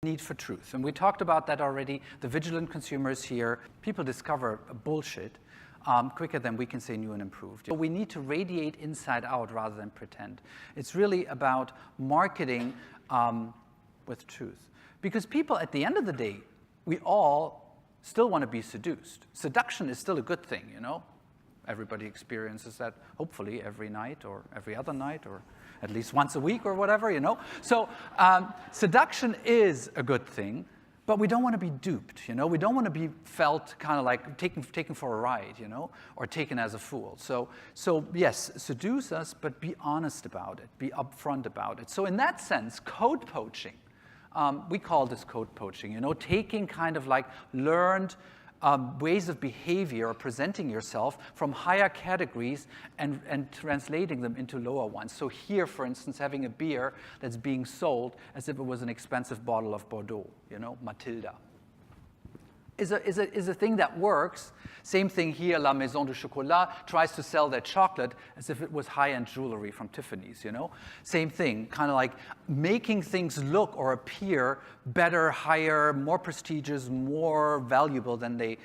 Need for truth. And we talked about that already. The vigilant consumers here, people discover bullshit quicker than we can say new and improved. So we need to radiate inside out rather than pretend. It's really about marketing with truth. Because people, at the end of the day, we all still want to be seduced. Seduction is still a good thing, you know? Everybody experiences that, hopefully, every night or every other night or at least once a week or whatever, you know? So seduction is a good thing, but we don't want to be duped, you know? We don't want to be felt kind of like taken for a ride, you know, or taken as a fool. So yes, seduce us, but be honest about it, be upfront about it. So in that sense, code poaching, we call this code poaching, you know, taking kind of like learned ways of behavior or presenting yourself from higher categories and translating them into lower ones. So here, for instance, having a beer that's being sold as if it was an expensive bottle of Bordeaux, you know, Matilda, is a thing that works. Same thing here, La Maison du Chocolat tries to sell their chocolate as if it was high-end jewelry from Tiffany's, you know? Same thing, kind of like making things look or appear better, higher, more prestigious, more valuable than they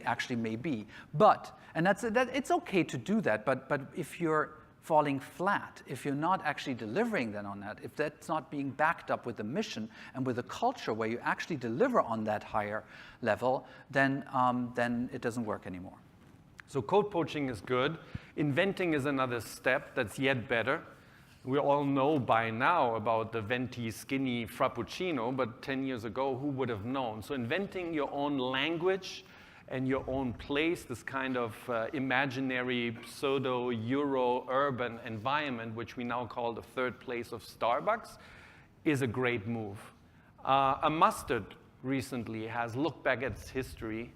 actually may be. But, and it's okay to do that, but if you're falling flat, if you're not actually delivering then on that, if that's not being backed up with a mission and with a culture where you actually deliver on that higher level, then it doesn't work anymore. So code poaching is good. Inventing is another step that's yet better. We all know by now about the venti skinny frappuccino, but 10 years ago, who would have known? So inventing your own language and your own place, this kind of imaginary pseudo-Euro-urban environment, which we now call the third place of Starbucks, is a great move. A mustard recently has looked back at its history,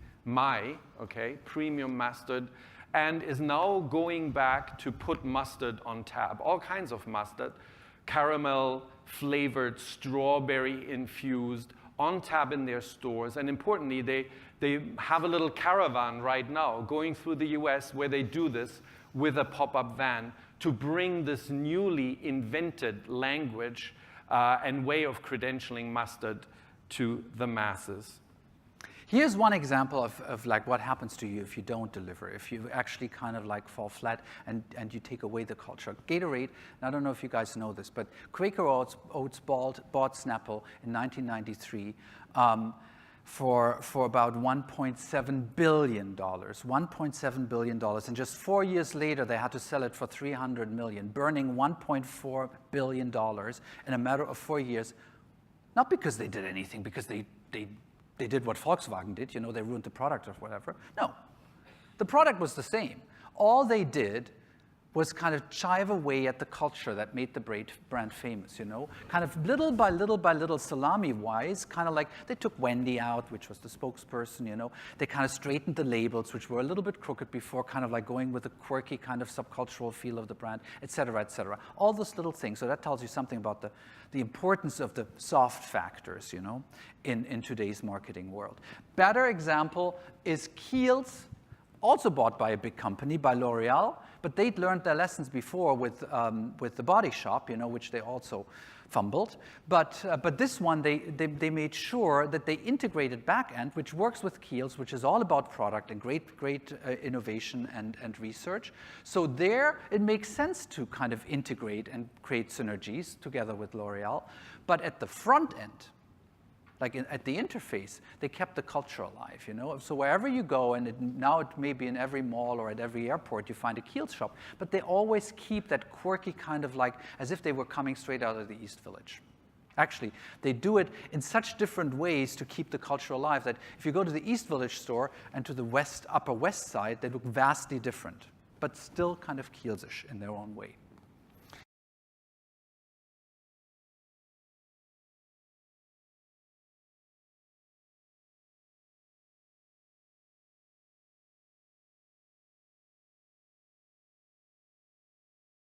premium mustard, and is now going back to put mustard on tap, all kinds of mustard, caramel flavored, strawberry infused, on tap in their stores. And importantly, they have a little caravan right now going through the US where they do this with a pop-up van to bring this newly invented language and way of credentialing mustard to the masses. Here's one example of like what happens to you if you don't deliver, if you actually kind of like fall flat and you take away the culture. Gatorade, and I don't know if you guys know this, but Quaker Oats bought Snapple in 1993 for about $1.7 billion. $1.7 billion. And just 4 years later, they had to sell it for $300 million, burning $1.4 billion in a matter of 4 years. Not because they did anything, because they did what Volkswagen did, you know, they ruined the product or whatever. No, the product was the same. All they did was kind of chive away at the culture that made the brand famous, you know? Kind of little by little, salami-wise, kind of like they took Wendy out, which was the spokesperson, you know? They kind of straightened the labels, which were a little bit crooked before, kind of like going with a quirky kind of subcultural feel of the brand, et cetera, et cetera. All those little things. So that tells you something about the importance of the soft factors, you know, in today's marketing world. Better example is Kiehl's, also bought by a big company, by L'Oreal, but they'd learned their lessons before with the Body Shop, you know, which they also fumbled. But this one, they made sure that they integrated back-end, which works with Kiehl's, which is all about product and great innovation and research. So there, it makes sense to kind of integrate and create synergies together with L'Oreal. But at the front end, like at the interface, they kept the culture alive, you know? So wherever you go, and now it may be in every mall or at every airport, you find a Kiehl's shop, but they always keep that quirky kind of like, as if they were coming straight out of the East Village. Actually, they do it in such different ways to keep the culture alive that if you go to the East Village store and to the Upper West Side, they look vastly different, but still kind of Kiehl's-ish in their own way.